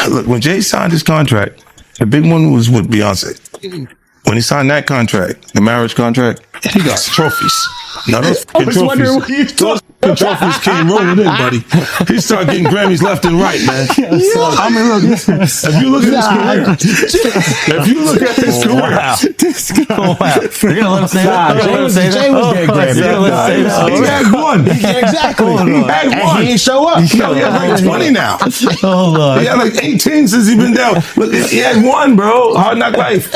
look, when Jay signed his contract, the big one was with Beyonce. When he signed that contract, the marriage contract, he got trophies. Now those trophies came rolling in, buddy. He started getting Grammys left and right, man. I mean, look, if you look at his career, You're gonna let him say that? Jay was getting Grammys. He had one. Exactly. He had one. And he ain't show up. He had like 20 now. Oh, Lord. He had like 18 since he been down. Look, he had one, bro. Hard Knock Life.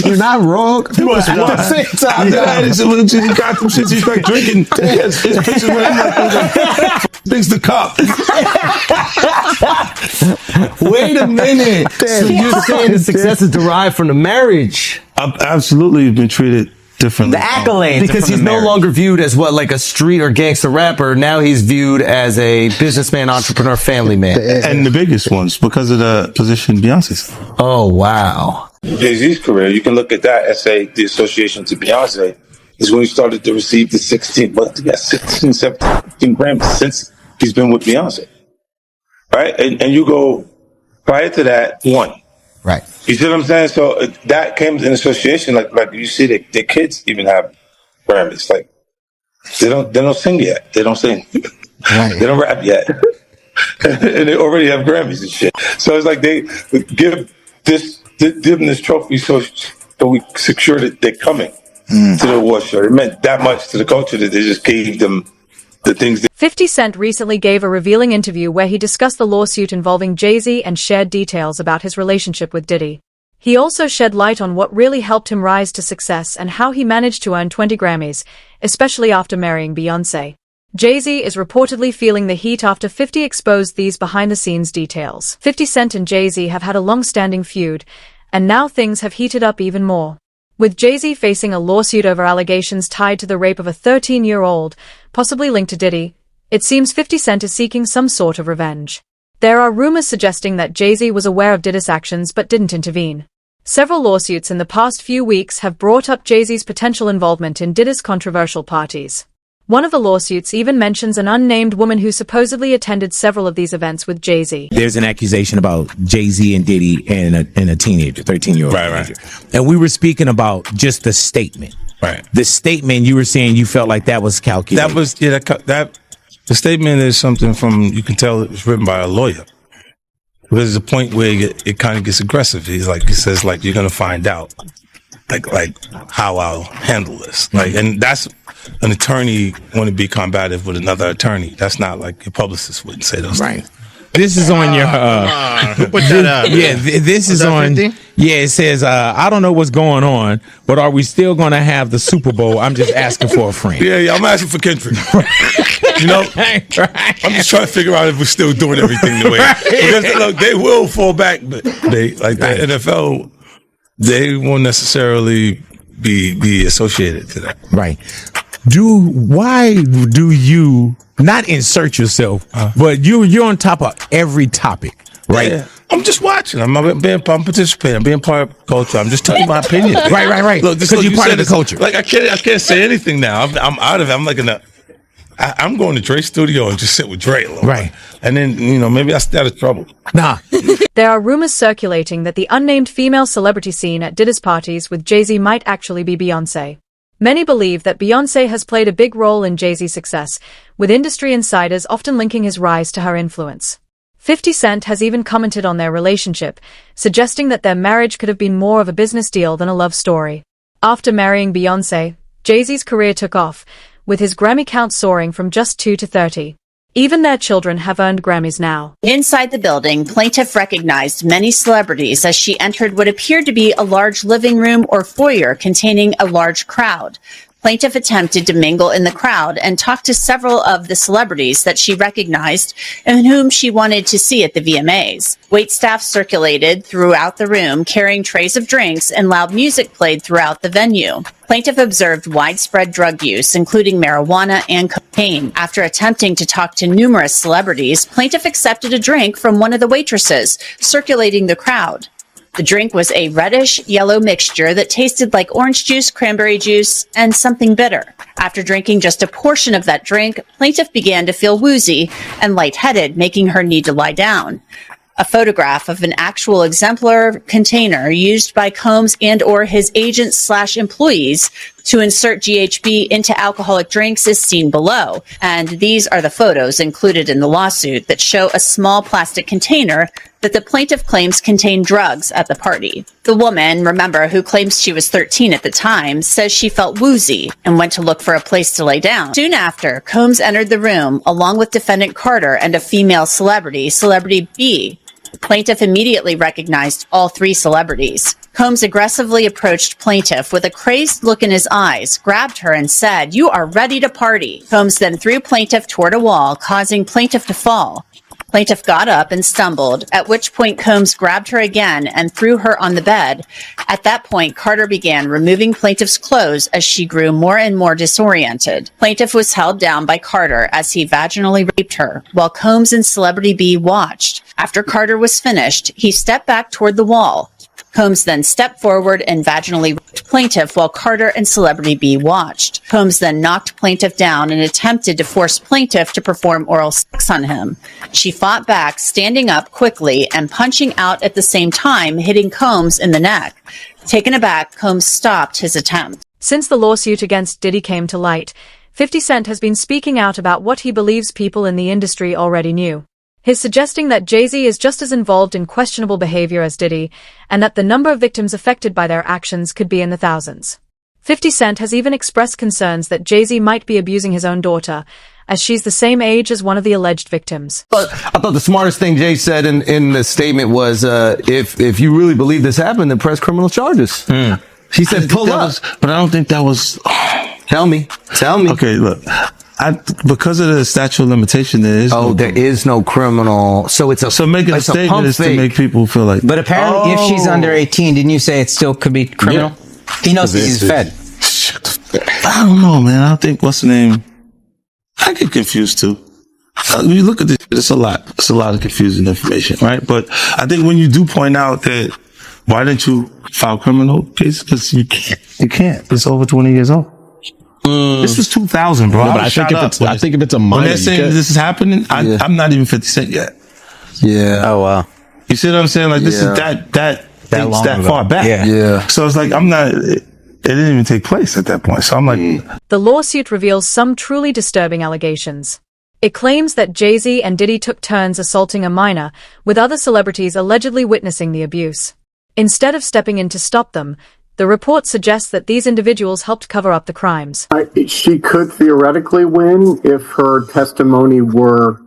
You're not wrong. He was one. After that, he got them shits. He started drinking. His pictures with him like things to cop. Wait a minute. So you're saying the success is derived from the marriage? Absolutely, been treated differently. The accolades. Because he's no longer viewed as what, like a street or gangster rapper. Now he's viewed as a businessman, entrepreneur, family man. And the biggest ones because of the position Beyonce's. Oh, wow. Jay-Z's career, you can look at that and say the association to Beyonce is when he started to receive the 16, 17 Grammys since he's been with Beyonce. Right? And you go, prior to that, one. Right. You see what I'm saying? So that came in association, like you see their kids even have Grammys. Like, they don't sing yet. They don't sing. Right. They don't rap yet. And they already have Grammys and shit. So it's like they give them this trophy so we secure that they're coming to the award show. It meant that much to the culture that they just gave them the things. 50 Cent recently gave a revealing interview where he discussed the lawsuit involving Jay-Z and shared details about his relationship with Diddy. He also shed light on what really helped him rise to success and how he managed to earn 20 Grammys, especially after marrying Beyonce. Jay-Z is reportedly feeling the heat after 50 exposed these behind-the-scenes details. 50 Cent and Jay-Z have had a long-standing feud, and now things have heated up even more. With Jay-Z facing a lawsuit over allegations tied to the rape of a 13-year-old, possibly linked to Diddy, it seems 50 Cent is seeking some sort of revenge. There are rumors suggesting that Jay-Z was aware of Diddy's actions but didn't intervene. Several lawsuits in the past few weeks have brought up Jay-Z's potential involvement in Diddy's controversial parties. One of the lawsuits even mentions an unnamed woman who supposedly attended several of these events with Jay-Z. There's an accusation about Jay-Z and Diddy and a teenager, 13-year-old. Right. And we were speaking about just the statement. Right. The statement, you were saying you felt like that was calculated. That was, the statement is something you can tell it was written by a lawyer. There's a point where it kind of gets aggressive. He says, you're going to find out, like how I'll handle this. And that's an attorney want to be combative with another attorney. That's not like your publicist wouldn't say those things. This is on your, Put that up. yeah, this is on, 50? yeah, it says, I don't know what's going on, but are we still going to have the Super Bowl? I'm just asking for a friend. Yeah, I'm asking for Kendrick. You know, I'm just trying to figure out if we're still doing everything the way. Because, look, they will fall back, but the NFL, they won't necessarily be associated to that. Right. Why do you not insert yourself, but you're on top of every topic, right? Yeah. I'm just watching. I'm participating. I'm being part of culture. I'm just telling my opinion. Right. Look, because you're part of the culture. Like I can't say anything now. I'm out of it. I'm like I'm going to Dre's studio and just sit with Dre a little. Right. And then, maybe I stay out of trouble. Nah. There are rumors circulating that the unnamed female celebrity seen at Diddy's parties with Jay-Z might actually be Beyonce. Many believe that Beyonce has played a big role in Jay-Z's success, with industry insiders often linking his rise to her influence. 50 Cent has even commented on their relationship, suggesting that their marriage could have been more of a business deal than a love story. After marrying Beyonce, Jay-Z's career took off, with his Grammy count soaring from just 2 to 30. Even their children have earned Grammys now. Inside the building, plaintiff recognized many celebrities as she entered what appeared to be a large living room or foyer containing a large crowd. Plaintiff attempted to mingle in the crowd and talk to several of the celebrities that she recognized and whom she wanted to see at the VMAs. Waitstaff circulated throughout the room, carrying trays of drinks, and loud music played throughout the venue. Plaintiff observed widespread drug use, including marijuana and cocaine. After attempting to talk to numerous celebrities, plaintiff accepted a drink from one of the waitresses, circulating the crowd. The drink was a reddish-yellow mixture that tasted like orange juice, cranberry juice, and something bitter. After drinking just a portion of that drink, plaintiff began to feel woozy and lightheaded, making her need to lie down. A photograph of an actual exemplar container used by Combs and or his agents/employees to insert GHB into alcoholic drinks is seen below. And these are the photos included in the lawsuit that show a small plastic container that the plaintiff claims contained drugs at the party. The woman, remember, who claims she was 13 at the time, says she felt woozy and went to look for a place to lay down. Soon after, Combs entered the room along with defendant Carter and a female celebrity, Celebrity B. Plaintiff immediately recognized all three celebrities. Combs aggressively approached plaintiff with a crazed look in his eyes, grabbed her and said, "You are ready to party." Combs then threw plaintiff toward a wall, causing plaintiff to fall. Plaintiff got up and stumbled, at which point Combs grabbed her again and threw her on the bed. At that point, Carter began removing plaintiff's clothes as she grew more and more disoriented. Plaintiff was held down by Carter as he vaginally raped her, while Combs and Celebrity B watched. After Carter was finished, he stepped back toward the wall. Combs then stepped forward and vaginally raped plaintiff while Carter and Celebrity B watched. Combs then knocked plaintiff down and attempted to force plaintiff to perform oral sex on him. She fought back, standing up quickly and punching out at the same time, hitting Combs in the neck. Taken aback, Combs stopped his attempt. Since the lawsuit against Diddy came to light, 50 Cent has been speaking out about what he believes people in the industry already knew. He's suggesting that Jay-Z is just as involved in questionable behavior as Diddy, and that the number of victims affected by their actions could be in the thousands. 50 Cent has even expressed concerns that Jay-Z might be abusing his own daughter, as she's the same age as one of the alleged victims. But I thought the smartest thing Jay said in the statement was, if you really believe this happened, then press criminal charges. He said, pull up. But I don't think that was... Tell me. Okay, look. Because of the statute of limitation, there is no criminal. So it's making a statement is to make people feel like. But apparently, if she's under 18, didn't you say it still could be criminal? Yeah. He knows he's fed. I don't know, man. I don't think what's the name. I get confused too. When you look at this, it's a lot. It's a lot of confusing information, right? But I think when you do point out that, why didn't you file criminal case? Because you can't. You can't. It's over 20 years old. This was 2000, bro. No, but I think if it's a minor, when they're saying this is happening, I'm not even 50 Cent yet. Yeah. Oh wow. You see what I'm saying? Like this is that far back. Yeah. So it's like it didn't even take place at that point. So I'm like, The lawsuit reveals some truly disturbing allegations. It claims that Jay-Z and Diddy took turns assaulting a minor, with other celebrities allegedly witnessing the abuse. Instead of stepping in to stop them, the report suggests that these individuals helped cover up the crimes. She could theoretically win if her testimony were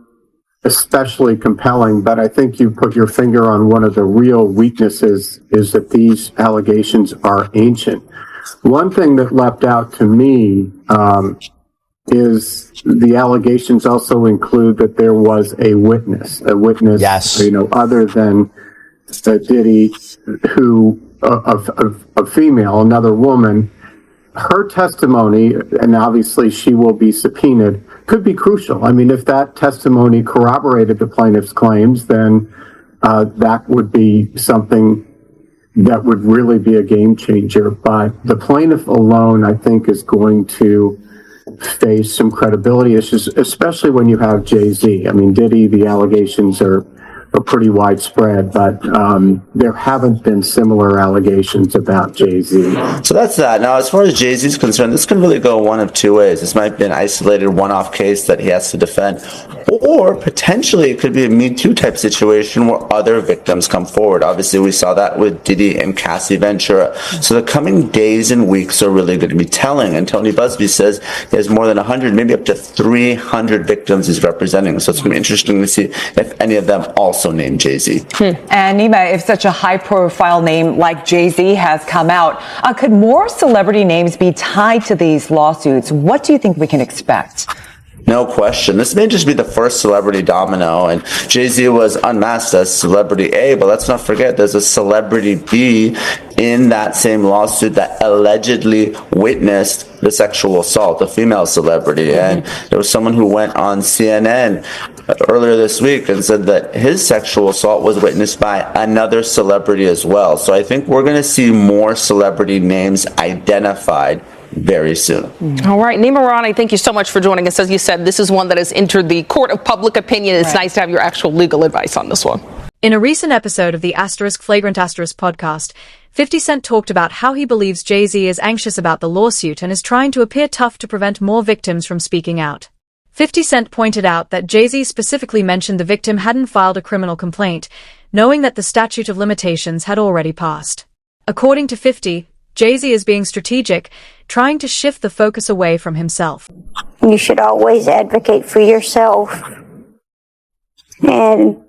especially compelling, but I think you put your finger on one of the real weaknesses is that these allegations are ancient. One thing that leapt out to me is the allegations also include that there was a witness, yes, other than Diddy, who a female, another woman. Her testimony, and obviously she will be subpoenaed, could be crucial. I mean, if that testimony corroborated the plaintiff's claims, then that would be something that would really be a game changer. But the plaintiff alone, I think, is going to face some credibility issues, especially when you have Jay-Z. I mean, Diddy, the allegations are pretty widespread, but there haven't been similar allegations about Jay-Z. So that's that. Now, as far as Jay-Z is concerned, this can really go one of two ways. This might be an isolated one-off case that he has to defend, or potentially it could be a Me Too type situation where other victims come forward. Obviously, we saw that with Diddy and Cassie Ventura. So the coming days and weeks are really going to be telling. And Tony Busby says he has more than 100, maybe up to 300 victims he's representing. So it's going to be interesting to see if any of them also named Jay-Z. And Nima, if such a high-profile name like Jay-Z has come out, could more celebrity names be tied to these lawsuits? What do you think we can expect? No question. This may just be the first celebrity domino, and Jay-Z was unmasked as celebrity A, but let's not forget there's a celebrity B in that same lawsuit that allegedly witnessed the sexual assault, a female celebrity. And there was someone who went on CNN earlier this week and said that his sexual assault was witnessed by another celebrity as well. So I think we're going to see more celebrity names identified very soon. All right, Nima Rani, thank you so much for joining us. As you said, this is one that has entered the court of public opinion. It's nice to have your actual legal advice on this one. In a recent episode of the Flagrant podcast, 50 Cent talked about how he believes Jay-Z is anxious about the lawsuit and is trying to appear tough to prevent more victims from speaking out. 50 Cent pointed out that Jay-Z specifically mentioned the victim hadn't filed a criminal complaint, knowing that the statute of limitations had already passed. According to 50, Jay-Z is being strategic, trying to shift the focus away from himself. You should always advocate for yourself and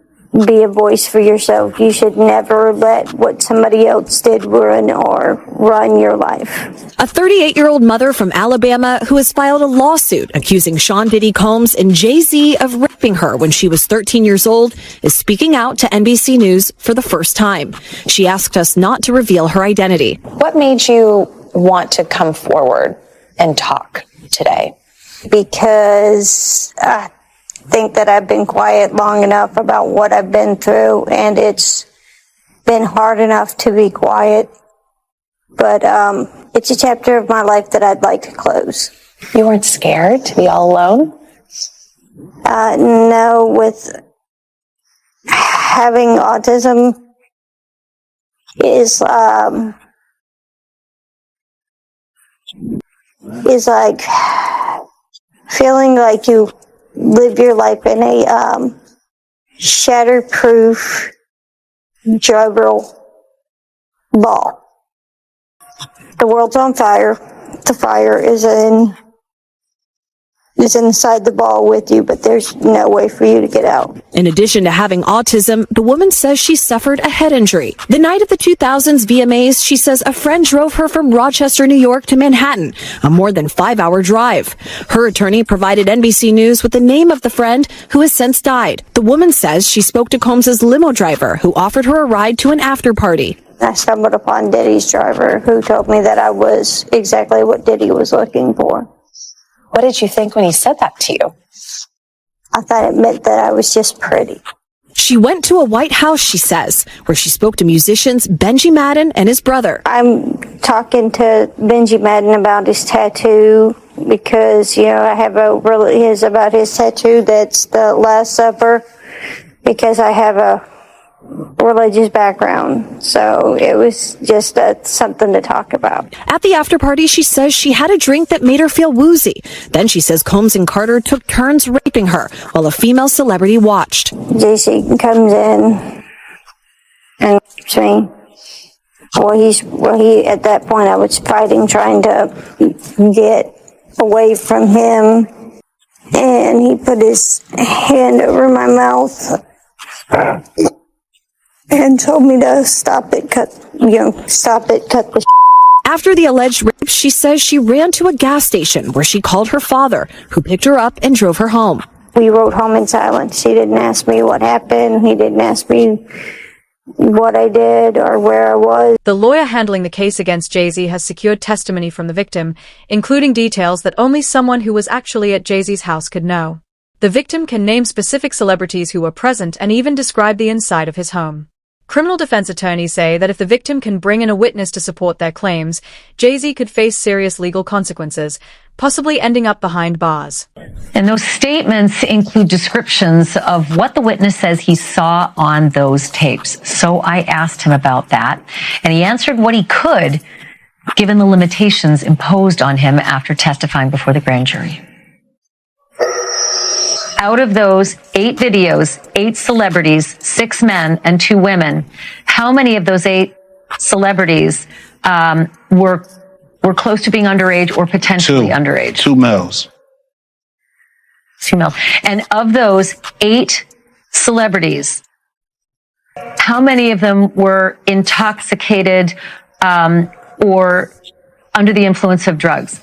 be a voice for yourself. You should never let what somebody else did ruin or run your life. A 38-year-old mother from Alabama who has filed a lawsuit accusing Sean Diddy Combs and Jay-Z of raping her when she was 13 years old is speaking out to NBC News for the first time. She asked us not to reveal her identity. What made you want to come forward and talk today? Because I think that I've been quiet long enough about what I've been through, and it's been hard enough to be quiet. But it's a chapter of my life that I'd like to close. You weren't scared to be all alone? No, with having autism is like feeling like you live your life in a shatterproof juggle ball. The world's on fire. The fire is inside the ball with you, but there's no way for you to get out. In addition to having autism, the woman says she suffered a head injury. The night of the 2000s VMAs, she says a friend drove her from Rochester, New York to Manhattan, a more than 5-hour drive. Her attorney provided NBC News with the name of the friend who has since died. The woman says she spoke to Combs' limo driver who offered her a ride to an after party. I stumbled upon Diddy's driver who told me that I was exactly what Diddy was looking for. What did you think when he said that to you? I thought it meant that I was just pretty. She went to a White House, she says, where she spoke to musicians Benji Madden and his brother. I'm talking to Benji Madden about his tattoo because, I have about his tattoo that's the Last Supper because I have a religious background, so it was just something to talk about. At the after party, she says she had a drink that made her feel woozy. Then she says Combs and Carter took turns raping her while a female celebrity watched. JC comes in and rapes me. He at that point I was fighting, trying to get away from him, and he put his hand over my mouth and told me to stop it, cut the After the alleged rape, she says she ran to a gas station where she called her father, who picked her up and drove her home. We rode home in silence. He didn't ask me what happened. He didn't ask me what I did or where I was. The lawyer handling the case against Jay-Z has secured testimony from the victim, including details that only someone who was actually at Jay-Z's house could know. The victim can name specific celebrities who were present and even describe the inside of his home. Criminal defense attorneys say that if the victim can bring in a witness to support their claims, Jay-Z could face serious legal consequences, possibly ending up behind bars. And those statements include descriptions of what the witness says he saw on those tapes. So I asked him about that, and he answered what he could, given the limitations imposed on him after testifying before the grand jury. Out of those 8 videos, 8 celebrities, 6 men and 2 women, how many of those 8 celebrities were close to being underage or potentially underage? 2 males. 2 males. And of those 8 celebrities, how many of them were intoxicated or under the influence of drugs?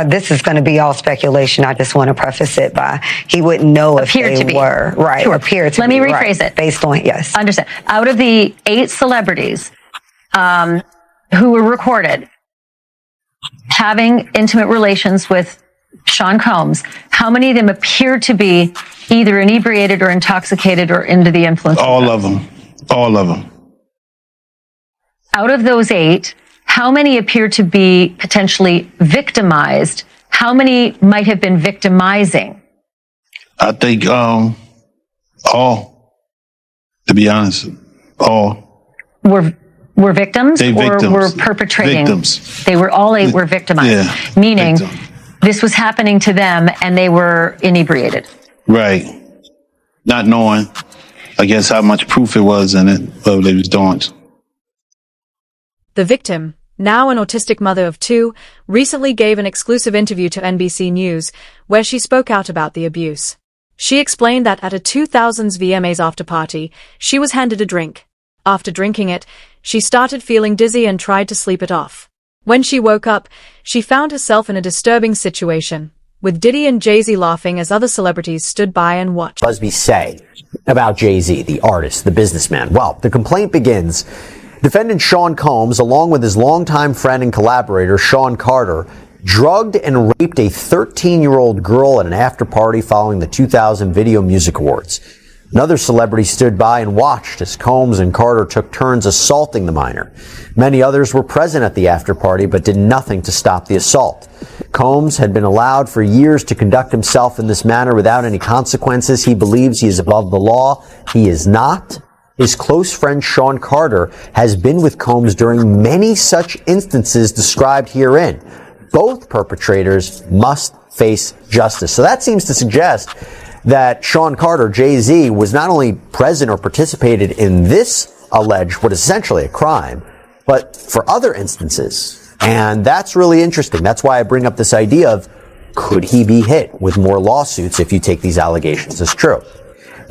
This is going to be all speculation. I just want to preface it by he wouldn't know if they were. Right. Sure. Appear to Let me rephrase it. Based on, yes. Understand. Out of the 8 celebrities who were recorded having intimate relations with Sean Combs, how many of them appear to be either inebriated or intoxicated or under the influence? All of them. All of them. Out of those 8, how many appear to be potentially victimized? How many might have been victimizing? I think all, to be honest, all. Were victims or victims. were perpetrating? Victims. They were all 8 were victimized. Yeah, meaning victim. This was happening to them and they were inebriated. Right. Not knowing, I guess, how much proof it was in it, what they was doing. The victim, now an autistic mother of 2, recently gave an exclusive interview to NBC News, where she spoke out about the abuse. She explained that at a 2000s VMAs after party, she was handed a drink. After drinking it, she started feeling dizzy and tried to sleep it off. When she woke up, she found herself in a disturbing situation, with Diddy and Jay-Z laughing as other celebrities stood by and watched. Busby say about Jay-Z, the artist, the businessman? Well, the complaint begins. Defendant Sean Combs, along with his longtime friend and collaborator, Sean Carter, drugged and raped a 13-year-old girl at an after-party following the 2000 Video Music Awards. Another celebrity stood by and watched as Combs and Carter took turns assaulting the minor. Many others were present at the after-party but did nothing to stop the assault. Combs had been allowed for years to conduct himself in this manner without any consequences. He believes he is above the law. He is not. His close friend Sean Carter has been with Combs during many such instances described herein. Both perpetrators must face justice. So that seems to suggest that Sean Carter, Jay-Z, was not only present or participated in this alleged, what is essentially a crime, but for other instances. And that's really interesting. That's why I bring up this idea of, could he be hit with more lawsuits if you take these allegations as true?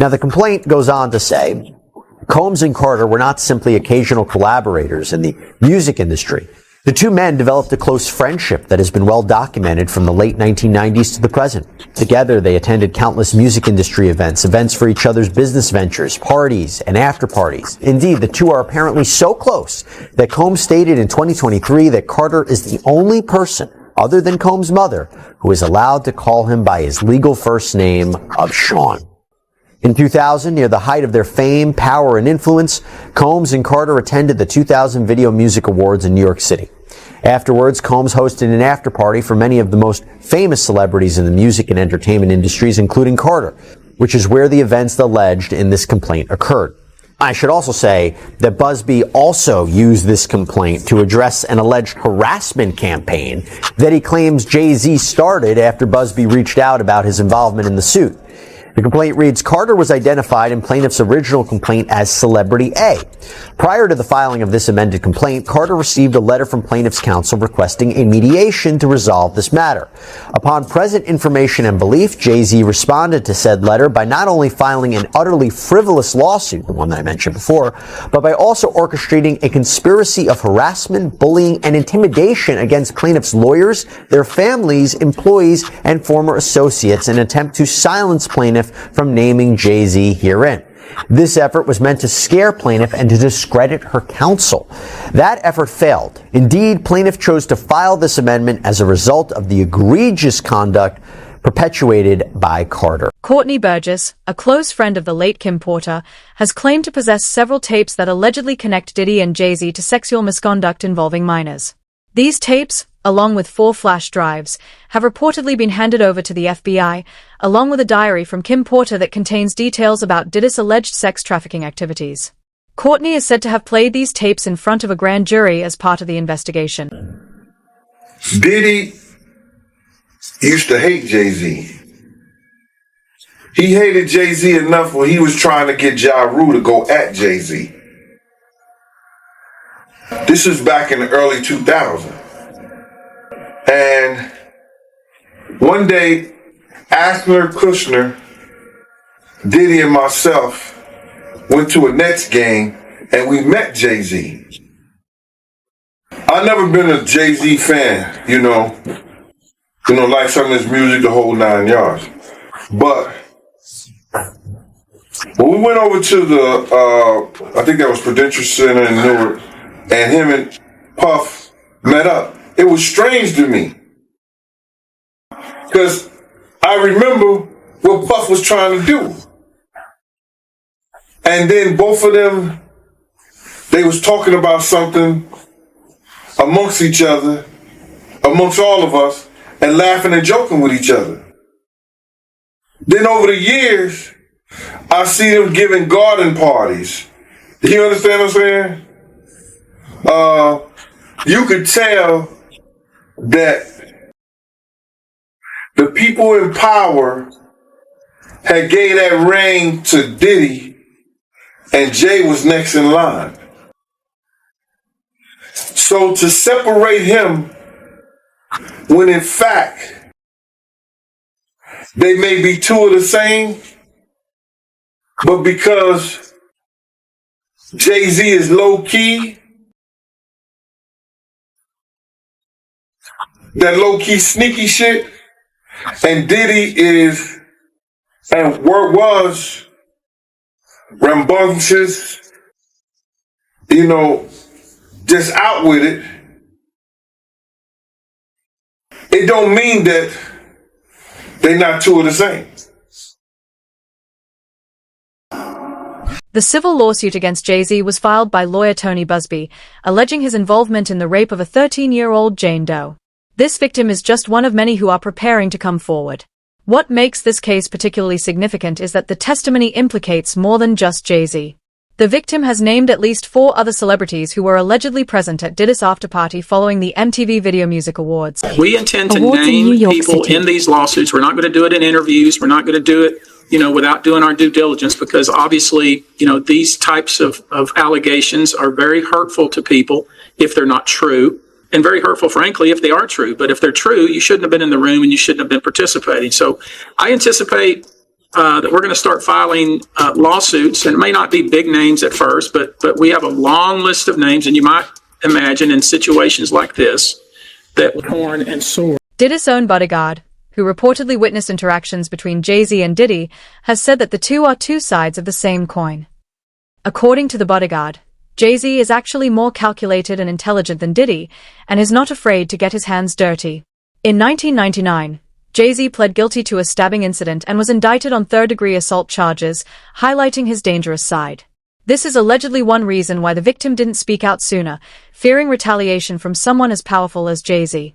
Now, the complaint goes on to say, Combs and Carter were not simply occasional collaborators in the music industry. The two men developed a close friendship that has been well documented from the late 1990s to the present. Together, they attended countless music industry events for each other's business ventures, parties, and after parties. Indeed, the two are apparently so close that Combs stated in 2023 that Carter is the only person, other than Combs' mother, who is allowed to call him by his legal first name of Sean. In 2000, near the height of their fame, power, and influence, Combs and Carter attended the 2000 Video Music Awards in New York City. Afterwards, Combs hosted an after-party for many of the most famous celebrities in the music and entertainment industries, including Carter, which is where the events alleged in this complaint occurred. I should also say that Busby also used this complaint to address an alleged harassment campaign that he claims Jay-Z started after Busby reached out about his involvement in the suit. The complaint reads, Carter was identified in plaintiff's original complaint as Celebrity A. Prior to the filing of this amended complaint, Carter received a letter from plaintiff's counsel requesting a mediation to resolve this matter. Upon present information and belief, Jay-Z responded to said letter by not only filing an utterly frivolous lawsuit, the one that I mentioned before, but by also orchestrating a conspiracy of harassment, bullying, and intimidation against plaintiff's lawyers, their families, employees, and former associates in an attempt to silence plaintiff from naming Jay-Z herein. This effort was meant to scare plaintiff and to discredit her counsel. That effort failed. Indeed, plaintiff chose to file this amendment as a result of the egregious conduct perpetuated by Carter. Courtney Burgess, a close friend of the late Kim Porter, has claimed to possess several tapes that allegedly connect Diddy and Jay-Z to sexual misconduct involving minors. These tapes, along with 4 flash drives, have reportedly been handed over to the FBI, along with a diary from Kim Porter that contains details about Diddy's alleged sex trafficking activities. Courtney is said to have played these tapes in front of a grand jury as part of the investigation. Diddy used to hate Jay-Z. He hated Jay-Z enough when he was trying to get Ja Rule to go at Jay-Z. This is back in the early 2000s. And one day, Asner, Kushner, Diddy, and myself went to a Nets game and we met Jay-Z. I've never been a Jay-Z fan, you know, like some of his music, the whole 9 yards. But when we went over to the, I think that was Prudential Center in Newark, and him and Puff met up, it was strange to me. Because I remember what Puff was trying to do. And then both of them, they was talking about something amongst each other, amongst all of us, and laughing and joking with each other. Then over the years, I see them giving garden parties. You understand what I'm saying? You could tell that the people in power had gave that reign to Diddy, and Jay was next in line. So to separate him, when in fact they may be two of the same, but because Jay-Z is low-key, that low-key sneaky shit, and Diddy is, and was, rambunctious, just out with it, it don't mean that they're not two of the same. The civil lawsuit against Jay-Z was filed by lawyer Tony Busby, alleging his involvement in the rape of a 13-year-old Jane Doe. This victim is just one of many who are preparing to come forward. What makes this case particularly significant is that the testimony implicates more than just Jay-Z. The victim has named at least 4 other celebrities who were allegedly present at Diddy's after-party following the MTV Video Music Awards. We intend to name people in these lawsuits. We're not going to do it in interviews. We're not going to do it, without doing our due diligence, because obviously, these types of allegations are very hurtful to people if they're not true, and very hurtful, frankly, if they are true. But if they're true, you shouldn't have been in the room and you shouldn't have been participating. So I anticipate that we're going to start filing lawsuits, and it may not be big names at first, but we have a long list of names, and you might imagine in situations like this that horn and sword. Diddy's own bodyguard, who reportedly witnessed interactions between Jay-Z and Diddy, has said that the two are two sides of the same coin. According to the bodyguard, Jay-Z is actually more calculated and intelligent than Diddy, and is not afraid to get his hands dirty. In 1999, Jay-Z pled guilty to a stabbing incident and was indicted on third-degree assault charges, highlighting his dangerous side. This is allegedly one reason why the victim didn't speak out sooner, fearing retaliation from someone as powerful as Jay-Z.